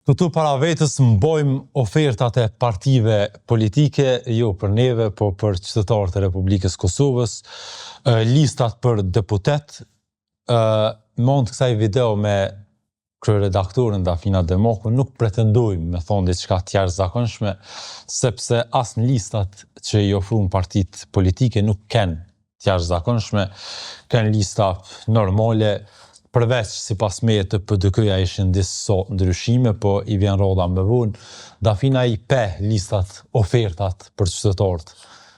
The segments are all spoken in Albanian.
Këtu para vetës mbojmë ofertat e partive politike, jo për neve, po për qytetarët e Republikës Kosovës, listat për deputet. Mund kësaj video me kryeredaktorin Dafina Demoku nuk pretendojmë me thonë diçka të jashtëzakonshme, sepse as në listat që i ofruan partitë politike nuk kanë të jashtëzakonshme, kanë lista normale. Përveç si pas meje të PDK-ja ishin disa ndryshime, po i vjen rroda më vonë. Dafina i pe listat, ofertat për qytetarët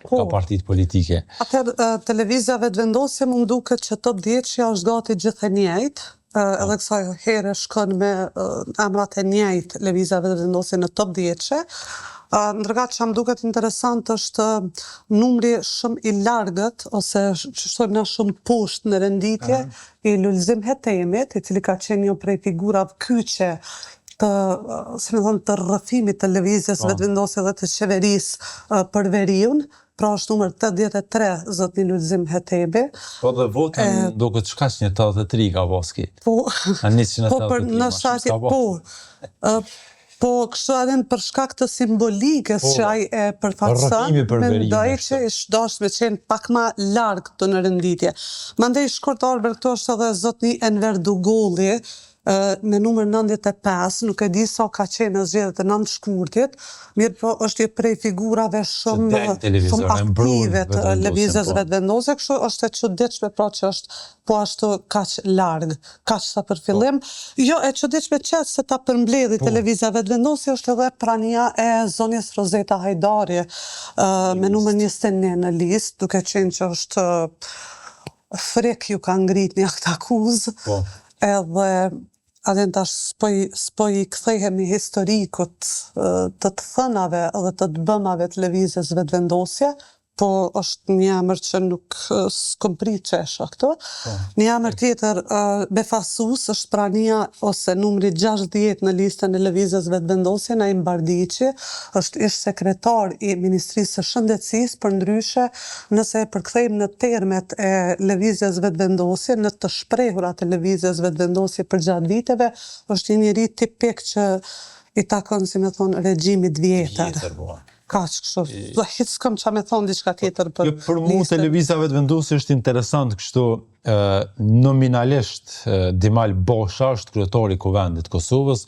ka partitë politike. Atëherë, televizjave të vendosje më duket që top 10-shja është gati gjithë e njëjtë, edhe kësaj here shkon me emrat e njëjtë televizjave të vendosje në top 10-she. Ndërka që më duket interesant është numri shumë i largët, ose që shtojmë na shumë poshtë në renditje, i Lulzim Hetemit, i cili ka qenë një prej figurave kyçe të rrëfimit të lëvizjes vetëvendosje dhe të qeverisë për veriun. Pra është numër 83, zotni Lulzim Hetemi. Po dhe votën duket shkaq një 83 ka voski. Po, në shati, po kështu edhe për shkak të simbolikës që ai e përfaqëson, mendoj që është dashur me qenë pak më larg të në renditje. Mandej shkurtar për këto është edhe zotni Enver Dugolli, me numër 95, nuk e di sa ka qenë në zgjedhjet e 9 shkurtit, mirë po është një prej figurave shumë aktive të lëvizjes vetëvendosje, kështu është e çuditshme pra që është po ashtu kaq larg, kaq sa për fillim. Jo, e çuditshme që se ta përmbledhi televizja vetëvendosje është edhe prania e zonjës Rozeta Hajdari me numër 21 në listë, duke qenë që është frek ju ka ngrit një akt akuzë, edhe tash s'po i kthehemi historikut të thënave edhe të bëmave të lëvizjes vetëvendosje, po është një emër që nuk s'kom prit qesha këto. Një emër tjetër befasus është prania ose numri 60 në listën e lëvizjes vetëvendosje, Naim Bardiqi, është ish sekretar i Ministrisë së Shëndetësisë, për ndryshe nëse e përkthejmë në termet e lëvizjes vetëvendosje, në të shprehurat e lëvizjes vetëvendosje për gjatë viteve, është një njeri tipik që i takon, si me thonë, regjimit vjetër. Kaq kështu, hiç s'kam qa me thonë diçka tjetër për listën. Për mu televizja vetëvendosje është interesant kështu, nominalisht Dimal Bosha është kryetari i Kuvendit Kosovës,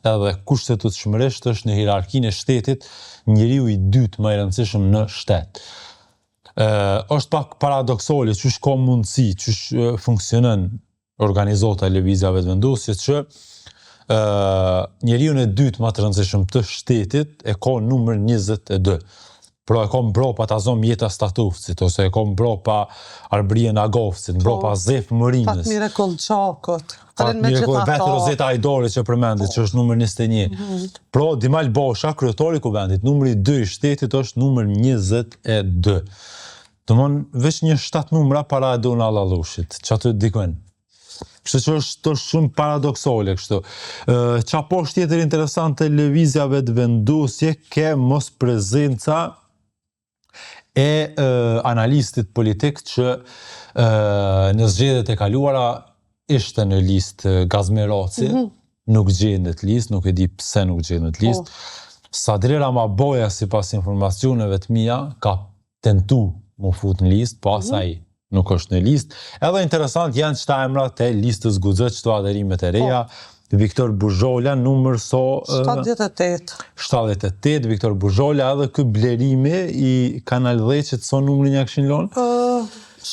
edhe kushtetutshmërisht është në hierarkinë e shtetit njeriu i dytë më i rëndësishëm në shtet. Është pak paradoksale çysh ka mundësi, çysh funksionon organizata e lëvizjave vetëvendosje që njeriu e dytë më të rëndësishëm të shtetit e ka numër 22. Pra e ka mbrapa ta zonë Mjeta Statovcit, ose e ka mbrapa Arbrien Agovcit, mbrapa Zef Mërinës. Fatmire Kolçakut. Fatmire vetë Rozeta Hajdari që përmendit, që është numër 21. Pra Dimal Bosha, kryetari i Kuvendit, numri 2 i shtetit është numër 22. Domthon veç një 7 numra para e Dona Allalushit, që aty dikojnë. Kështu që është shumë paradoksale kështu. Qa poshtë tjetër interesante lëvizja vetëvendosje ke mos prezenca e analistit politik që në zgjedhjet e kaluara ishte në listë Gazme Raci, nuk gjendet listë, nuk e di pse nuk gjendet listë. Sadri Ramaboja, sipas informacioneve të mia, ka tentu mu fut në listë, po asaj nuk është në listë. Edhe interesant janë qëta emrat e listës guxët, qëto aderimet e reja. Viktor Buzhola, numër 78, Viktor Buzhola, edhe kë blerimi i Kanal 10 so numërin ja këshin lonë?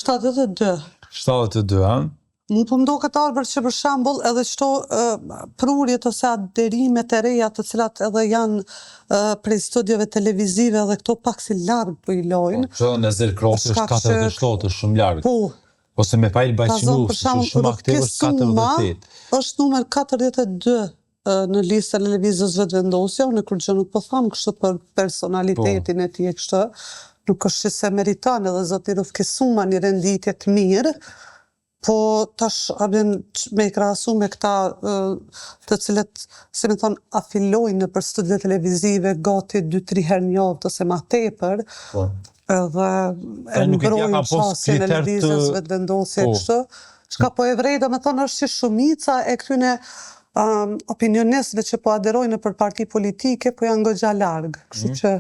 72. 72, ha? Mu po mdo këtë arbër që për shambull edhe qëto prurjet ose aderimet e reja të cilat edhe janë prej studiove televizive edhe këto pak si largë për i lojnë. Që Nezir Krosi është 47, është shumë largë. Ose me Pajl Bajqinus, është shumë aktiv, është 48. është numër 42 në listën e lëvizjes vetëvendosje, unë kur gjë nuk po thamë kështu për personalitetin e tij kështu, nuk është që se meriton edhe zoti Rufki Suma një renditje të mirë, po tash me i krahasu me këta të cilët, si me thonë, afilojnë për studia televizive gati 2-3 herë në javë ose ma tepër, edhe e mbrojnë qasjen e lëvizjes vetëvendosje kështu. Çka po e vrej, do me thonë, është që shumica e këtyne opinionistëve që po aderojnë për parti politike, po janë goxha largë. Kështu që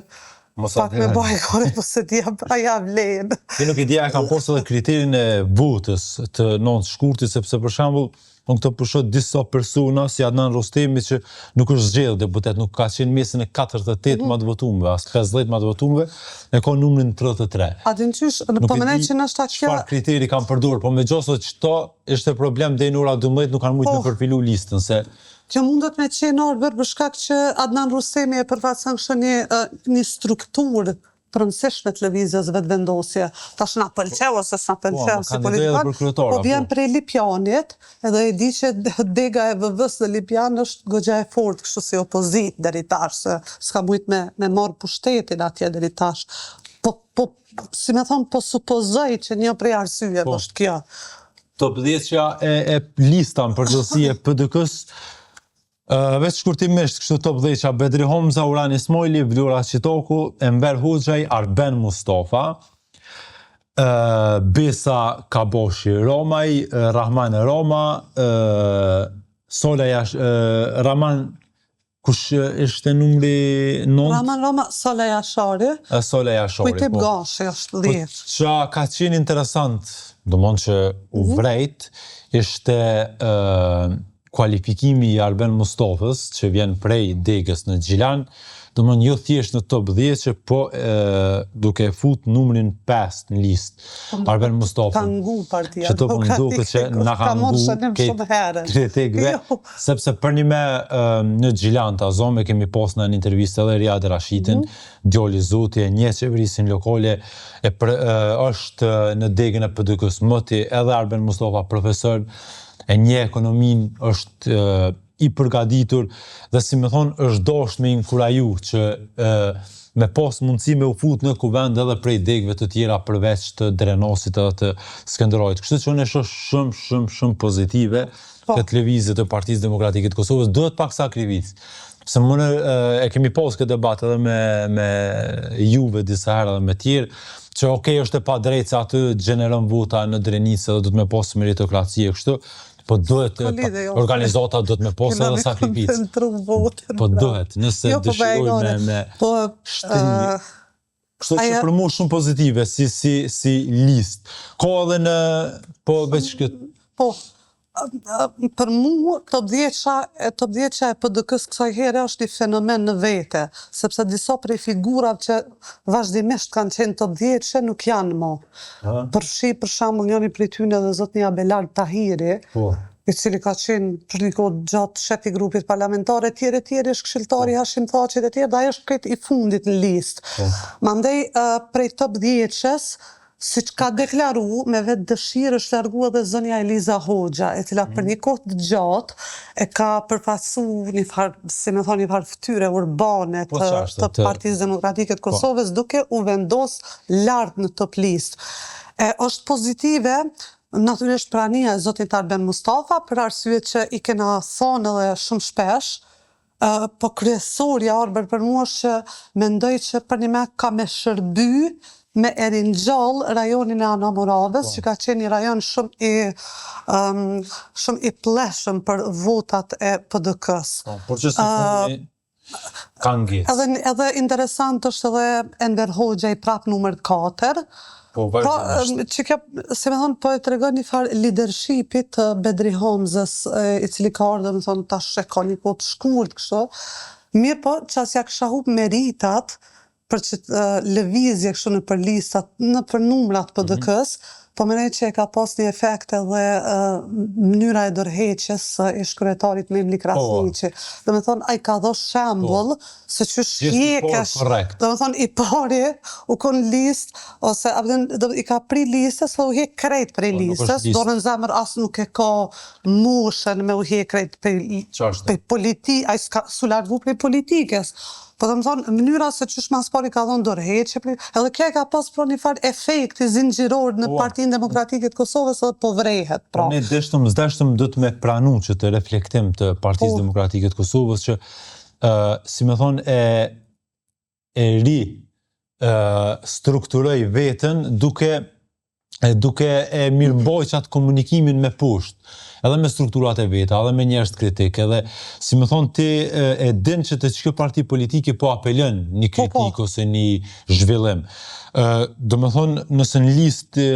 pak me baj kore, po se t'ja ja vlenë. Ti nuk i dija e kam posë edhe kriterin e votës të 9 shkurtit, sepse për shembull unë këto përshot disa persona, si Adnan Rostemi, që nuk është zgjedhur deputet, nuk ka qenë mesin e 48 më të votumëve, as 50 më të votumëve, e ka numrin 33. A din qysh, po mënej që nështë kjo... Çfarë kriteri kam përdorur, po me gjosë që to ishte problem deri në ora 12 nuk kanë mujtë me përfilu listën, se... Kjo mundet me qenë arbër për shkak që Adnan Rostemi e përfaqëson kështu një strukturë përëmsishme televizijës vetëvendosje. Tash na pëlqeu ose s'na pëlqeu si politikan, po vjen prej Lipjanit, edhe e di që dega e VV-s dhe Lipjan është goxha e fortë kështu si opozit deri tash, se s'ka mujt me marrë pushtetin atje deri tash. Po, si me thonë, po supozoj që një prej arsyeve është kjo. Top 10-ja e lista në përdorësi e PDK-s, veç shkurtimisht kështu top 10-qa: Bedri Homza, Urani Smojli, Vlora Qitoku, Enver Hoxhaj, Arben Mustafa, Besa Kaboshi Romaj, Rahman Roma, Rahman, kush ishte numri 9? Rahman Roma, Sola Jashari. Sola Jashari, Kujtip Gashi është 10. Qa ka qenë interesant, do mund që u vrejt, ishte kualifikimi i Arben Mustafës, që vjen prej degës në Gjilan, do më një thjesht në top 10, që po duke fut numrin 5 në list. Arben Mustafa. Ka ngu partia që të duke që na ka ngu kritikve, sepse për një me në Gjilan të azome kemi pas në intervistë edhe Riad Rashitin, djoli Zuti, e një qeverisin lokale, është në degën e PDK-s mëti, edhe Arben Mustafa, profesor, e një ekonomin, është i përgatitur dhe si me thonë është dosht me inkuraju që me pas mundësi me u fut në kuvend edhe prej degëve të tjera përveç të Drenosit edhe të Skënderajit. Kështu që unë e shoh shumë pozitive të televizit të Partisë Demokratike të Kosovës, duhet pak sakrificë. Se mëne e kemi pas këtë debat edhe me juve disa herë edhe me tjerë, që okej është e pa drejtë se aty gjeneron vota në Drenicë edhe duhet me pas meritokracie kështu, po duhet, organizata duhet me pas edhe sakrificë. Po duhet, nëse dëshirojnë me shtinjë. Kështu që për mu shumë pozitive, si list. Ka edhe në, po veç këtë... Po, për mu, top 10-qa e PDK-s kësaj here është një fenomen në vete, sepse disa prej figurave që vazhdimisht kanë qenë top 10 nuk janë mo. Për shembull njëri prej tyne dhe zotnia Belal Tahiri, i cili ka qenë për një kohë gjatë shefi grupit parlamentare, tjere është këshilltari Hashim Thaqit e tjerë, dhe ajo është këtë i fundit në listë. Mandej prej top 10-qes, si që ka deklaru me vetë dëshirë është largu edhe zënja Eliza Hoxha, e cila për një kohë të gjatë e ka përfaqësu një farë, si me thonë, një farë fytyre urbane të Partisë Demokratike të Kosovës, duke u vendos lartë në top listë. Është pozitive, natyrisht prania e zotit Arben Mustafa, për arsye që i kena thonë edhe shumë shpesh, po kryesorja arbër për mua është që mendoj që për një me ka me shërby me erinjall rajonin e Anamoravës, që ka qenë një rajon shumë i pleshëm për votat e PDK-s. Por që se kanë gjithë. Edhe interesant është edhe Enver Hoxhaj prap numër 4, që kjo, se me thonë, po e të regon një farë leadershipit të Bedri Homzës, i cili ka ardhur, me thonë, tash e ka një kohë të shkurt, kështu. Mirë po, që asja kësha hup meritat, për që lëvizje kështu në për listat, në për numrat PDK-s, po menej që e ka pas një efekt edhe mënyra e dorëheqjes e shkryetarit Memli Krasniqi. Dhe me thonë, a i ka dho shembull se që shjekesh, dhe me thonë, i pari u kon list, ose i ka pri listës, dhe u hek krejt prej listës, do në zemër asë nuk e ka moshën me u hek krejt prej politik, a i s'u largu prej politikës. Po të më thonë, mënyra se qësh mas pari ka dhonë dorëheqje, edhe kje ka pas pro një farë efekti zinxhiror në Partinë Demokratike të Kosovës edhe po vrejhet. Ne zdeshtëm do të me pranu që të reflektim të Partisë Demokratike të Kosovës që, si me thonë, e ri strukturoj vetën duke duke e mirëmbajtur atë komunikimin me poshtë, edhe me strukturat e veta, edhe me njerëz kritik, edhe si më thonë ti e din që të çdo parti politike po apelon një kritik ose një zhvillim. Do më thonë nëse në listë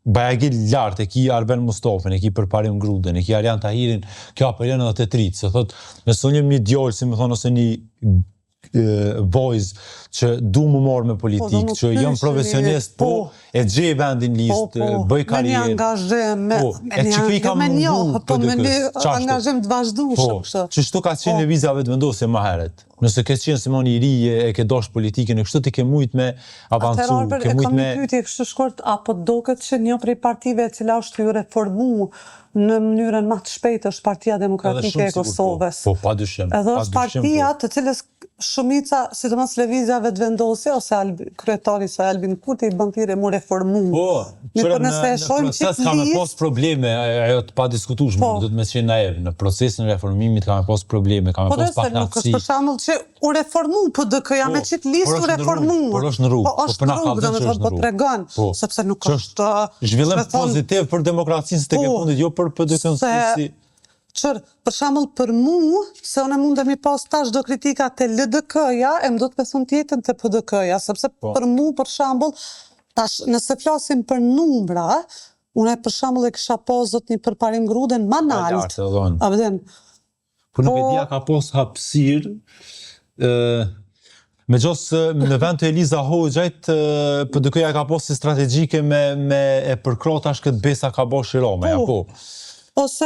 bajagit lartë e ki Arben Mustafën, e ki Përparim Gruden, e ki Arjan Tahirin, kjo apelon edhe të tritë, se thot, nëse një djallë, si më thonë, ose një vojzë që du më marrë me politikë, që jam profesionist, e gjej vendin listë, bëj karierë. Me një angazhem, me një angazhem të vazhdueshëm. Çështo ka qenë lëvizjave të vendosje më herët. Nëse ke qenë Simon i ri e ke dash politikën, e kështu ti ke mujt me avancu, ke mujt me... Atëherë, e kam një kështu shkurt, apo doket që një prej partive e cila është ju reformu në mënyrën më të shpejtë është Partia Demokratike e Kosovës. Po, padyshim. Edhe është partia të cilës shumica, sidomos lëvizjave të vendosje, ose kryetari sa Albin Kurti i bën thirrje mu reformu. Po, qëre në proces ka me pas probleme, ajo të pa diskutueshme, do të me qenë naiv, në procesin e reformimit ka me pas probleme, ka me pas paknaqësi. Nuk është për shembull që u reformu PDK-ja me çit listë u reformu. Por është në rrugë, po na ka vënë që është në rrugë. Tregon, sepse nuk është zhvillim pozitiv për demokracinë së tek e fundit, jo për PDK-n si. Qërë, për shembull për mu, se unë mundemi pas tash do kritika të LDK-ja, e më do të beson tjetën të PDK-ja, sepse për mu, për shembull, tash nëse flasim për numra, unë për shembull e kisha pas zot një Përparim Gruden më nalt. A vëden? Po në media ka pas hapësirë, me gjosë në vend të Eliza Hoxhajt, PDK-ja ka pas si strategjike me e përkrot tash këtë besa ka bo Shirome, ja po. Ose,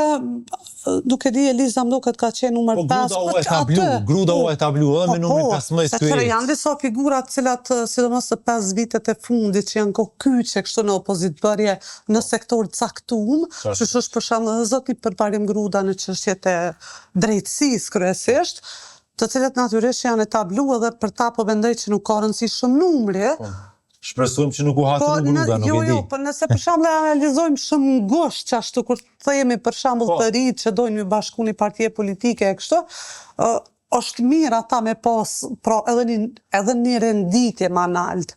duke di Eliza më duket ka qenë numër 5, Gruda u etablu, edhe me numër 15 se janë disa figurat cilat, sidomos të 5 vitet e fundit, që janë kyçe kështu në opozitbërje në sektor caktuar, që është për shembull edhe zoti Përparim Gruda në çështjet e drejtësisë kryesisht, të cilat natyrisht janë etablu edhe për ta po mendoj që nuk ka rëndësi shumë numri. Shpresojmë që nuk u hatë në Gruda, nuk e di. Jo, për nëse për shembull analizojmë shumë ngusht që ashtu kur themi për shembull të rinj që dojnë me bashku një partie politike e kështu, është mirë ata me pas edhe një renditje më nalt.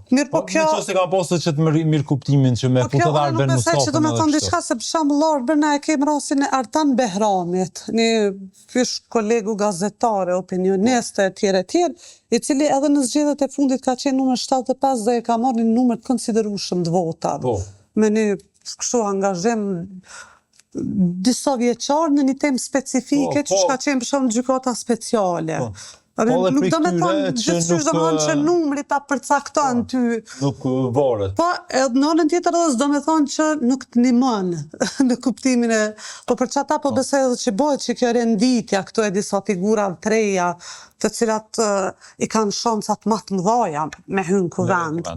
Mirë, po kjo... Me qëse ka pasë që të mirë kuptimin që me putë dhe Arben Mustafën. Po kjo, unë nuk besoj që do me thonë diçka se për shembull Arben e kemë rasin e Artan Behramit, një fysh kolegu gazetare, opinioniste, tjere, i cili edhe në zgjedhjet e fundit ka qenë numër 75 dhe e ka marrë një numër të konsiderueshëm të vota. Me një kështu angazhem disa vjeqar në një temë specifike që shka qenë për shumë gjykata speciale. Nuk do me thonë gjithësysh do me thonë që numri ta përcakton ty. Nuk varet. Po, edhe në anën tjetër edhe do me thonë që nuk të nimon në kuptimin e... Po për që ata po besoj edhe që bëhet që kjo renditja, këto e disa figura treja, të cilat i kanë shancat më të mëdha me hyrë në kuvend.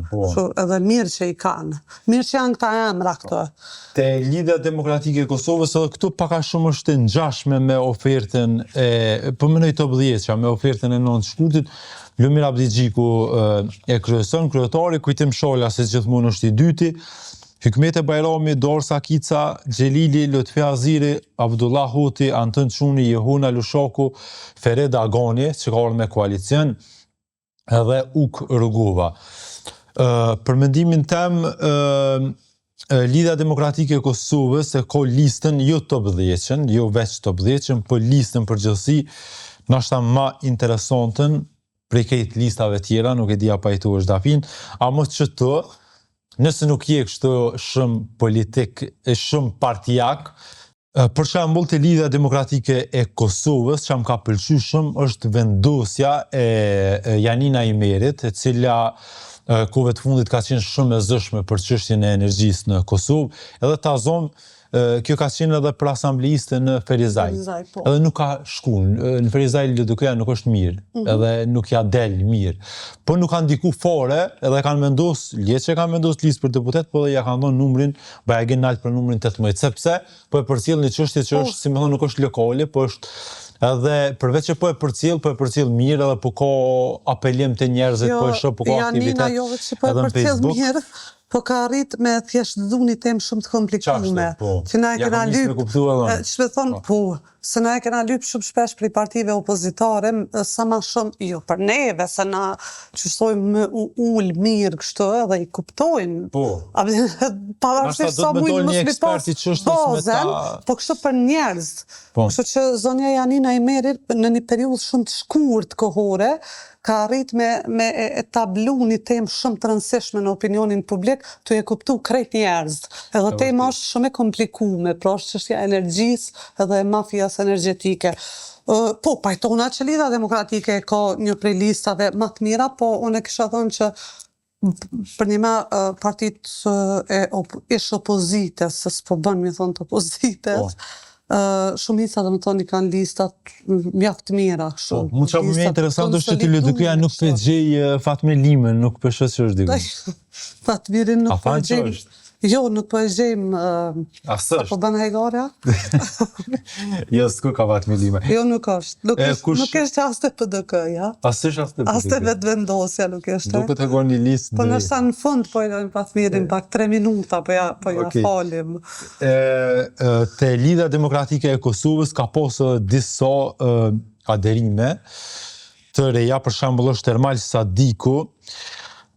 Edhe mirë që i kanë. Mirë që janë këta emra këto. Te Lidhja Demokratike e Kosovës edhe këtu paka shumë është ngjashme me ofertën po mënoj të obdhjeqja, me ofertën e 9 shkurtit. Lumir Abdigjiku e kryeson, kryetari, Kujtim Shola se gjithmonë është i dyti, Hikmete Bajrami, Dorsa Kica, Xhelili, Lutfi Aziri, Abdullah Huti, Antën Çuni, Jehuna Lushaku, Fered Agani, që ka ardhur me koalicion, edhe Uk Rrugova. Për mendimin tem, Lidhja Demokratike e Kosovës e ka listën jo të obdhjeqen, jo veç të obdhjeqen, po listën përgjithësi, nashta ma interesantën, prej këtë listave tjera, nuk e di apa i tu është dafin, a më që të, nëse nuk je kështu shumë politik, shumë partijak, për shembull të Lidhja Demokratike e Kosovës, që më ka pëlqyer shumë, është vendosja e Janina Imerit, e cila kohëve të fundit ka qenë shumë e zëshme për çështjen e energjisë në Kosovë, edhe ta zonë, kjo ka qenë edhe për asambleiste në Ferizaj. Edhe nuk ka shku, në Ferizaj LDK-ja nuk është mirë, edhe nuk ja del mirë. Po nuk kanë ndiku fare, edhe kanë vendos, që kanë vendos listë për deputet, po edhe ja kanë dhënë numrin, bajagin nalt për numrin 18, sepse po e përcjell një çështje që është, si më thonë, nuk është lokale, po është edhe përveç që po e përcjell mirë, edhe po ka apelim të njerëzit, po e shoh, po ka aktivitet edhe në Facebook. Po ka arrit me thjesht dhu një temë shumë të komplikume. Që na e kena lyp, që me thonë, po, se na e kena lyp shumë shpesh prej partive opozitare, sa ma shumë, jo për neve, se na qështojmë me ul mirë kështu edhe i kuptojnë. Po. Pavarësisht sa mujnë mos mi pas bazen, po kështu për njerëz. Kështu që zonja Janina i meri në një periudhë shumë të shkurt kohore, ka arrit me etablu një temë shumë të rëndësishme në opinionin publik, të e kuptu krejt njerëz. Edhe tema është shumë e komplikume, pra është çështja e energjisë edhe e mafijas energjetike. Po, pajtona që Lidha Demokratike ka një prej listave më të mira, po unë kisha thënë që për një me partit ish opozitës, se s'po bën mi thonë të opozitës, shumica dhe më thoni kanë listat mjaft mira. Mund që më interesant është që ty LDK-ja nuk për gjej Fatmir Limën, nuk për shës që është diku. Fatmirin nuk për gjej. Jo, nuk për gjejmë... Asështë? Po bën hajgarja? Jo, s'ku ka Fatmir Lima. Jo, nuk është. Nuk është aste PDK, ja? Asështë aste PDK? Aste vetë vendosja nuk është. Duke të gonë një listë... Po nështë në fund, po e Fatmirin pak 3 minuta, po ja falim. Te Lidha Demokratike e Kosovës ka posë disa aderime të reja, për shembull është Ermal Sadiku,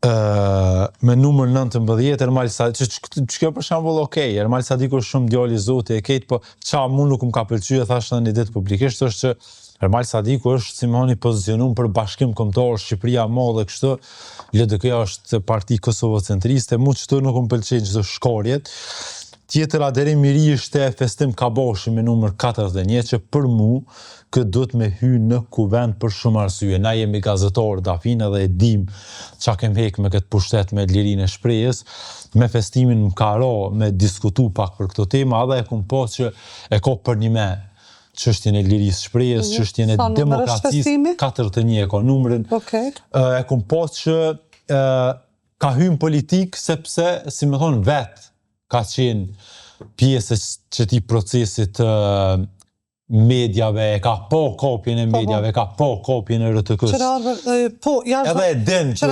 me numër 19, Ermal Sadiku, që kjo për shembull okej, Ermal Sadiku është shumë djali zoti e kejt, po qa mu nuk më ka pëlqyer, thashtë në një ditë publikisht, është që Ermal Sadiku është si më honi pozicionum për bashkim kombëtar Shqipëria e Madhe kështu, LDK-ja është parti kosovocentriste, mu qëto nuk më pëlqejnë qëto shkorjet. Tjetër aderim i ri është Festim Kabashi me numër 41, që për mu këtë duhet me hy në kuvend për shumë arsye. Na jemi gazetarë dafin edhe e dim qa kem hek me këtë pushtet me lirinë e shprehjes, me festimin më ka ra me diskutu pak për këto tema, edhe e kum po që e ka për një me çështjen e lirisë shprehjes, çështjen e demokracisë, 41 e ka numrin. E kum po që ka hyrë në politikë sepse, si më thonë, vetë ka qenë pjesë që ti procesit medjave, ka po kopjen e medjave, ka po kopjen e RTK-s. Edhe e din që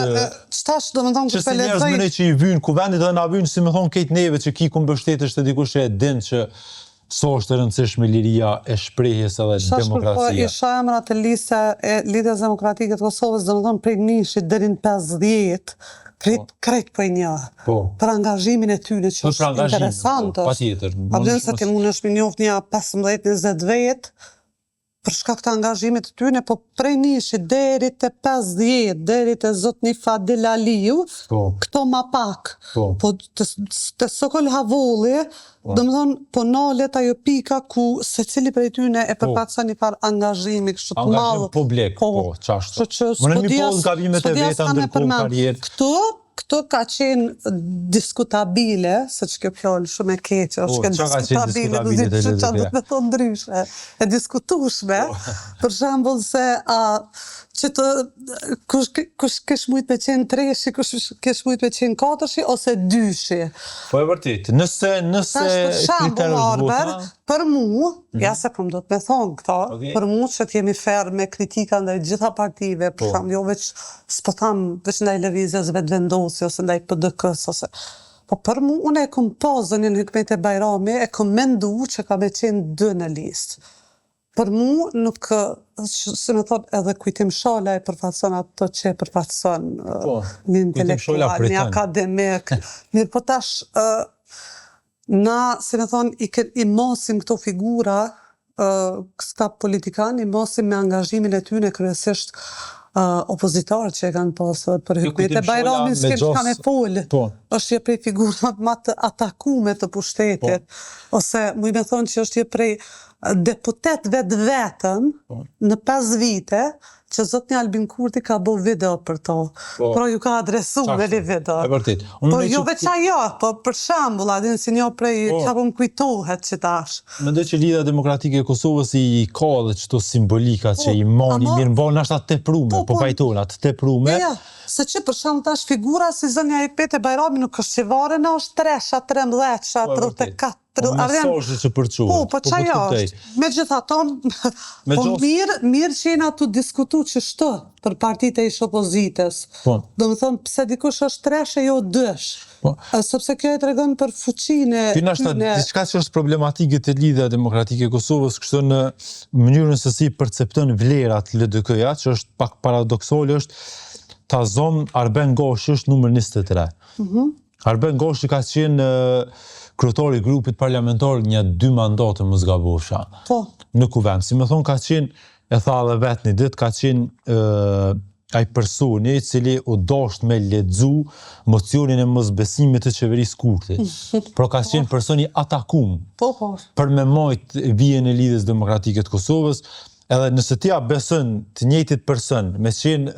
si njerëz mëne që i vynë kuvendit dhe na vynë, si më thonë, kejt neve që ki kumbështetësht të dikush e din që so është e rëndësishme liria e shprehjes edhe demokracia. Isha emrat e lista e Lidhjes Demokratike të Kosovës, dhe më thonë prej nishit deri në 50, krejt për një, për angazhimin e tyre që është interesant është. Abden se kemë unë është minjoft një 15-20 vetë, për shkak të angazhimit të tyre, po prej nishit deri të 50, deri të zotni Fadil Aliu, këto ma pak. Po të Sokol Havolli, do më thonë, po nalet ajo pika ku se cili prej tyre e përpatsa një farë angazhimi kështë të malë. Angazhim publik, po, qashtu. Më në mi posë gabimet e veta ndërkohë karjerë. Këto ka qenë diskutabile, se që kjo fjallë shumë e keqë, është këtë diskutabile, du zitë që që dhe të ndryshe, e diskutushme, për shambull se që të kush kesh mujt me qenë 3-shi, kush kesh mujt me qenë 4-shi, ose 2-shi. Po e vërtit, nëse kriter është vota... Për mu, ja se për më do të me thonë këta, për mu që t'jemi ferë me kritika ndaj gjitha partive, për shumë jo veç, s'po thamë veç ndaj lëvizjes vetë vendosi, ose ndaj PDK-s, ose... Po për mu, unë e kom pa zënjën Hikmet e Bajrami, e kom mendu që ka me qenë 2 në listë. Për mu, nuk, si me thonë, edhe kujtim shala e përfatson ato që e përfatson një intelektual, një akademik, mirë po tash... Na, si me thonë, i mosim këto figura, këta politikanë, i mosim me angazhimin e tyne kryesisht opozitarë që e kanë pasë për Hikmet e Bajramin, s'kem që kanë e folë, është je prej figurat ma të atakume të pushtetit, ose mu i me thonë që është je prej deputet vetëm në 5 vite, që zotni Albin Kurti ka bo video për to, pra ju ka adresu me li video. Po jo veç ajo, po për shambull, adin si një prej që po më kujtohet që tash. Mendoj që Lidha Demokratike e Kosovës i ka dhe qëto simbolika që i moni mirë mbo në ashtë atë teprume, po pajtona, atë teprume. Se që për shumë tash figura si zënja Hikmet e Bajrami nuk është që vare në është 3, 13, 34, mesazhe që përquhet. Po çajo është. Megjithatë, po mirë që jena tu diskutu ç'është për partitë e ish opozitës. Domethënë pse dikush është 3 e jo 2. Sepse kjo e tregon për fuqinë e diçka që është problematike te lidhja demokratike e Kosovës, kështu në mënyrën se si percepton vlerat LDK-ja, që është pak paradoksale, është ta zom Arben Goshi është numër 23. Arben Goshi ka qenë kryetari i grupit parlamentar një 2 mandate më zgabosha. Në kuvend. Si më thonë, ka qenë, e tha edhe vetë një ditë, ka qenë ai personi i cili u dosht me lexu mocionin e mosbesimit të qeverisë Kurti. Pra ka qenë personi atakum për me majt vijën e lidhjes demokratike të Kosovës. Edhe nëse ti ja beson të njëjtit person me qenë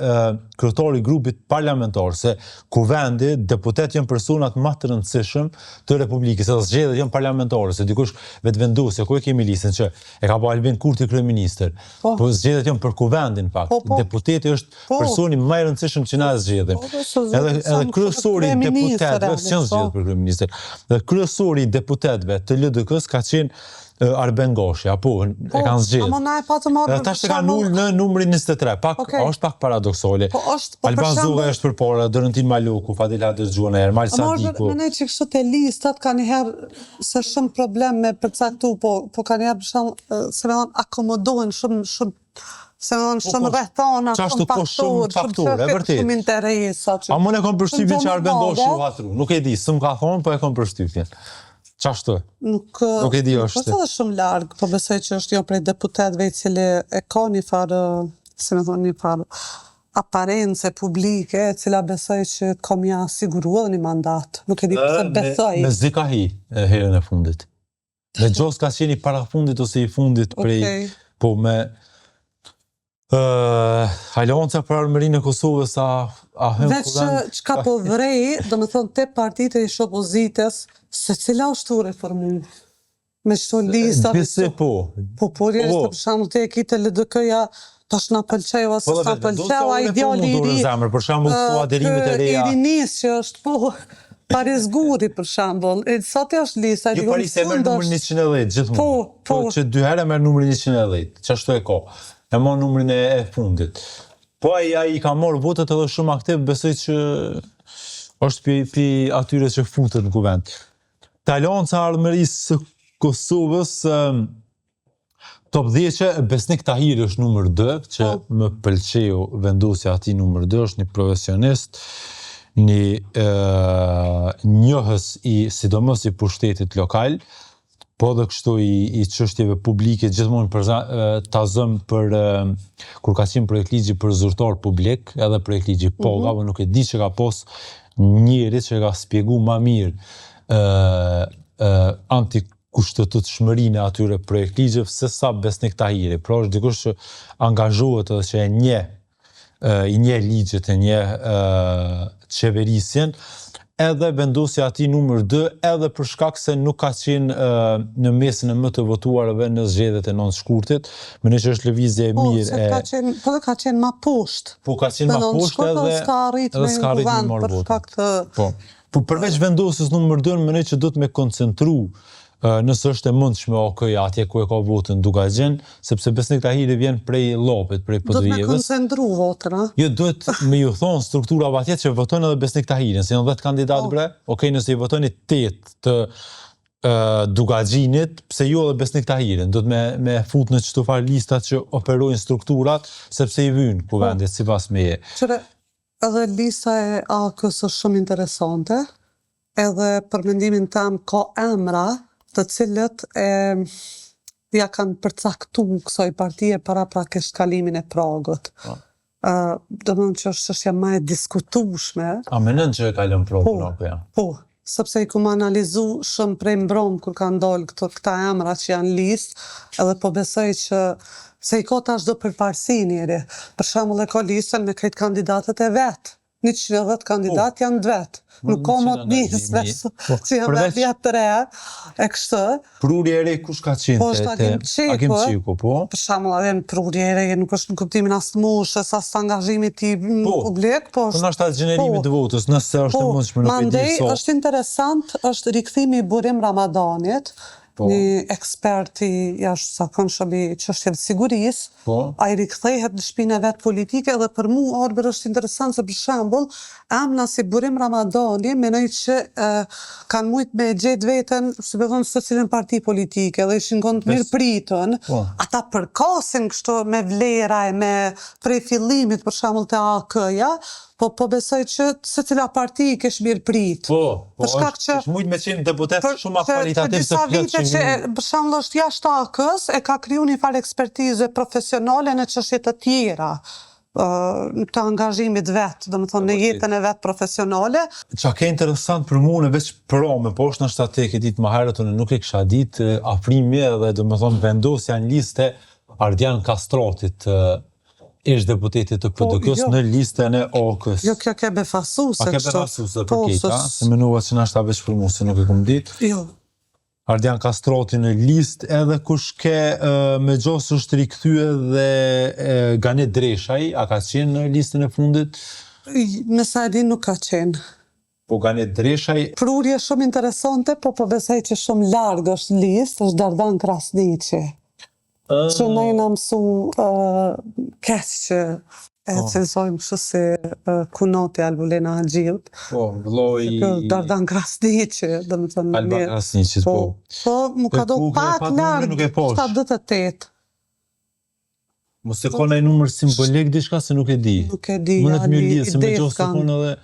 kryetari i grupit parlamentar, se kuvendi, deputet janë personat më të rëndësishëm të Republikës, edhe zgjedhjet janë parlamentare, se dikush vetvendosje, ku e kemi listën që e ka bërë Albin Kurti kryeministër. Po zgjedhjet janë për kuvendin në fakt. Deputeti është personi më i rëndësishëm që na zgjedhim. Edhe kryesori i deputetëve janë zgjedhur për kryeministër. Dhe kryesori i deputetëve të LDK-s ka qenë Arben Goshi, apo e kanë zgjedhur. Ama na e patëm marrë. Tash e kanë ulë në numrin 23. Është pak paradoksale. Alban Zuga është përpara, Dorentin Maluku, Fadila Dëxhuan herë, Mal Sadiku. Më ne që kështu te listat kanë herë se shumë problem me përcaktu, po kanë herë për shembull se akomodohen shumë se në shumë rrethana, shumë faktorë, e vërtet. Shumë interesa. A më ne kam përshtypjen që Arben Goshi u hatru. Nuk e di, s'm ka thonë, po e kam përshtypjen. Qashtu? Nuk e di është. Po është shumë largë, po besoj që është jo prej deputetëve i cili e ka një farë, si me thonë, një farë aparencë publike, e cila besoj që ka mja sigurua një mandat. Nuk e di përse besoj. Me Zikahi herën e fundit. Me Gjos ka qeni para fundit ose i fundit prej, po me Alianca për Armërinë e Kosovës veç që ka po vrej, do me thonë te partitë e ish opozitës, se cila është u reformu? Me shto listat... Bise po. Po, rjesë për shamë të e kitë LDK-ja, tash na pëlqejo, ose sa pëlqejo, a ideali i ri... Për shamë të aderimet e reja... I rinis që është, po... Paris Guri, për shambull. Sa të është lista? Jo, Paris e merë numër 110, gjithmonë. Po, që 2 herë e merë numër 110, që ashtu e ka. E marë numërin e fundit. Po, i ka marë votet edhe shumë aktiv, besoj që është pi atyre që futet në kuvend. Alianca Armërisë Kosovës, top 10 që Besnik Tahiri është numër 2, që më pëlqeu vendosja ati numër 2, është një profesionist, një njohës sidomos i pushtetit lokal, po dhe kështu i çështjeve publike, gjithmonë ta zëm për, kur ka qenë projekt ligji për zyrtar publik, edhe projekt ligji Poga, nuk e di që ka pos njëri që ka spjegu ma mirë antikushtetueshmërinë e atyre projekt ligjeve, se sa Besnik Tahiri. Pra është dikush që angazhohet edhe që i nje ligjet, e nje qeverisjen, edhe vendosja ati numër 2, edhe për shkak se nuk ka qenë në mesin e më të votuarve në zgjedhjet e 9 shkurtit, më në që është lëvizje e mirë e... Po dhe ka qenë ma poshtë. Po ka qenë ma poshtë edhe s'ka arrit me kuvend për shkak të... Po përveç vendosjes numër 2, më në që do të me koncentru nësë është e mundshme OK-ja atje ku e ka votën Dugagjen, sepse Besnik Tahiri vjen prej Llopit, prej Podujevës. Do të me koncentru votën, a? Jo, duhet me ju thonë struktura atje që voton edhe Besnik Tahirin, se janë 10 kandidatë bre, nëse i votoni 8 të Dugagjinit, pse jo edhe Besnik Tahirin, do të me fut në qëtu farë listat që operojnë strukturat, sepse i vynë kuvendit, si pas meje. Qëre, edhe lista e AK-s është shumë interesante, edhe për mendimin tam ka emra të cilët ja kanë përcaktu kësaj partije para prakisht kalimin e Pragët. Do mënë që është çështja më e diskutueshme. A mendon që e kalon Pragën apo ja? Po, sepse i kum analizu shumë prej mbrom kur kanë dalë këta emra që janë listë, edhe po besoj që se i ka tash do përparësi njëri. Për shembull e ka listën me këtë kandidatët e vet. 110 kandidat janë dvet. Nuk ka më të nisve, që janë dhe vjetë të re, e kështë. Prurje e re kush ka qenë? Po, është Agim Qiku, po? Për shamull, edhe në prurje e re, nuk është në kuptimin as të moshës, as të angazhimit i publik, po është... Po, në është atë gjenerimit të votës, nëse është të mundshme nuk e di Mandej, so. është interesant, është rikthimi i Burim Ramadanit, një eksperti jashtëzakonshëm i çështjeve të sigurisë, ai rikthehet në shtëpinë e vet politike dhe për mua Orber është interesant se për shembull emra si Burim Ramadani mendoj që kanë mujt me gjetë veten, si më thon se cilën parti politike dhe ishin gonë të mirëpritën, ata përkasin kështu me vlera e me prej fillimit për shembull te AK-ja, po besoj që se cila parti i kesh mirë prit. Për shkak që është mujt me qenë deputet shumë kvalitativ se plot që për shembull është jashtë AK-s e ka kriju një farë ekspertize profesionale në çështje të tjera të angazhimit vet, domethënë në jetën e vet profesionale. Çka ka interesant për mua në veç prome, po është në shtatek e ditë më herët unë nuk e kisha ditë afrimi edhe domethënë vendosja në listë Ardian Kastratit ish deputetit të PDK-s në listën e OK-s. Jo, kjo ke befasu se kështu. A ke befasu se për kejta, se menova që nashta veç për mu, se nuk e kom ditë. Jo. Ardian Kastrati në listë, edhe kush ke me gjosë është rikthye dhe Ganet Dreshaj, a ka qenë në listën e fundit? Me sa e di nuk ka qenë. Po Ganet Dreshaj... Prurje shumë interesante, po besoj që shumë largë është listë, është Dardan Krasniqi. Që ne na mësu keq që e censojmë kështu si Kunoti Albulena Haxhiut. Po, vlloi Dardan Krasniqi, domethënë Alban Krasniqi, po. Po, më ka do pak larg 78. Mos e ka ndaj numër simbolik diçka se nuk e di. Nuk e di. Më në të mirë lidhje se me gjosë të konë edhe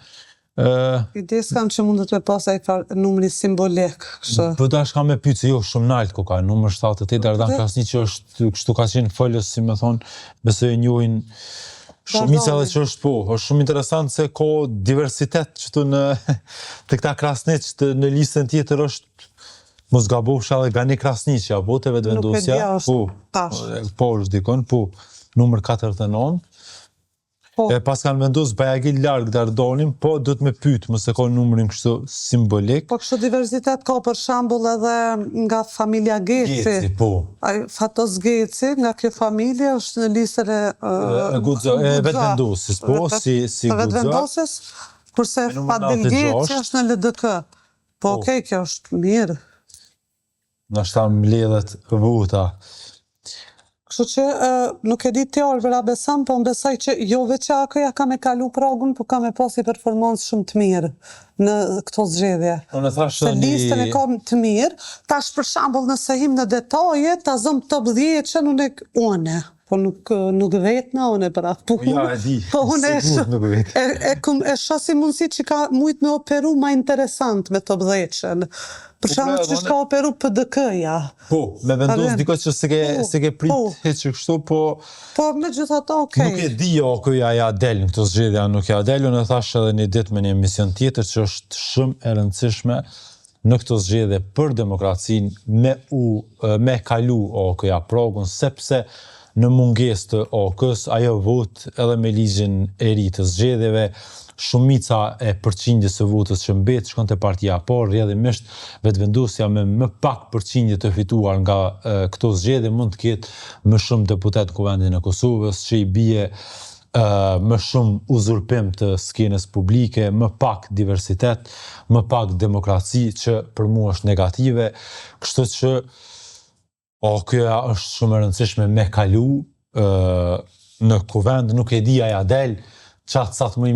Ides kam që mundet me pas ai numri simbolik, kështu. Po dash kam me pyet se jo shumë nalt ku ka numër 78 Dardan Krasniqi është kështu ka qenë folës si më thon, besoj e njohin shumica edhe që është po, është shumë interesant se ka diversitet që të në të këta Krasniq në listën tjetër është mos gabofsh edhe Gani Krasniqi apo te vetvendosja. Po është dikon, po numër 49. Pas kanë vendosë Bajagil largë Dardanin, po do të me pytë, mëse ka numërin kështu simbolik. Po kështu diversitet ka për shambull edhe nga familja Geci. Geci, po. Fatos Geci, nga kjo familje, është në listën e vetvendosis, po, si Guza. Vetvendosis, kurse Fadil Geci është në LDK. Po, okej, kjo është mirë. Në ashta mbledhet vota. Kështu që nuk e di ti Orber a beson, po më besoj që jo veç AK-ja ka me kalu pragun, po ka me pasi performancë shumë të mirë në këto zgjedhje. Se listën e kam të mirë, tash për shembull nëse him në detaje, ta zëm top 10 që une. Po nuk vetë në une për atë punë. Ja, e di, sigur nuk vetë. E shoh si mundësi që ka mujt me operu ma interesant me top 10-ën. Për shembull që ka operu PDK-ja. Po, me vendos diko që se ke prit heq që kështu, po... Po, me gjithatë, okej. Nuk e di AK-ja ja del në këto zgjedhja, nuk ja del, unë e thash edhe një ditë me një emision tjetër që është shumë e rëndësishme në këto zgjedhje për demokracinë me kalu AK-ja pragun, sepse në mungesë të AK-s, ajo vot edhe me ligjin e ri të zgjedhjeve, shumica e përqindjes së votës që mbet shkon te partia por rrjedhimisht vetvendosja me më pak përqindje të fituar nga këto zgjedhje mund të ketë më shumë deputet në Kuvendin e Kosovës, që i bie më shumë uzurpim të skenës publike, më pak diversitet, më pak demokraci që për mua është negative, kështu që kjo është shumë e rëndësishme me kalu në Kuvend, nuk e di aja del, qatë sa të më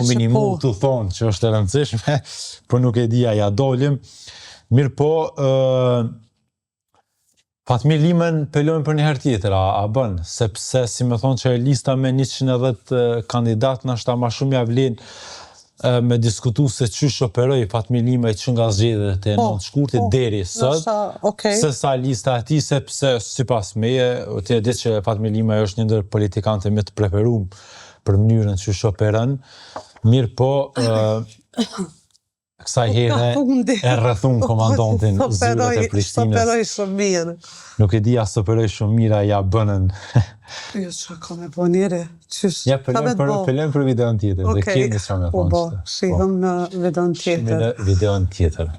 minimum të thonë që është e rëndësishme, për nuk e di aja dolim. Mirë po, Fatmir Limen pelojnë për një herë tjetër, a bën, sepse si me thonë që e lista me 110 kandidat, nashta ma shumë ja vlen me diskutu se qysh operoj Fatmir Limaj që nga zgjedhjet e nëntë shkurtit deri sot, se sa lista ati, sepse si pas meje, të e ditë që Fatmir Limaj është një ndër politikante me të preferum për mënyrën që operën, mirë po, kësaj here e rrethun komandantin zyrët e Prishtinës. Stoperoj shumë mirë. Nuk e di as stoperoj shumë mirë, ja bënën. Jo, që ka me bo njëre, qysh, Ja, pëllem për videon tjetër, dhe kemi që me thonë qëtë. Shihëm në videon tjetër. Shihëm në videon tjetër.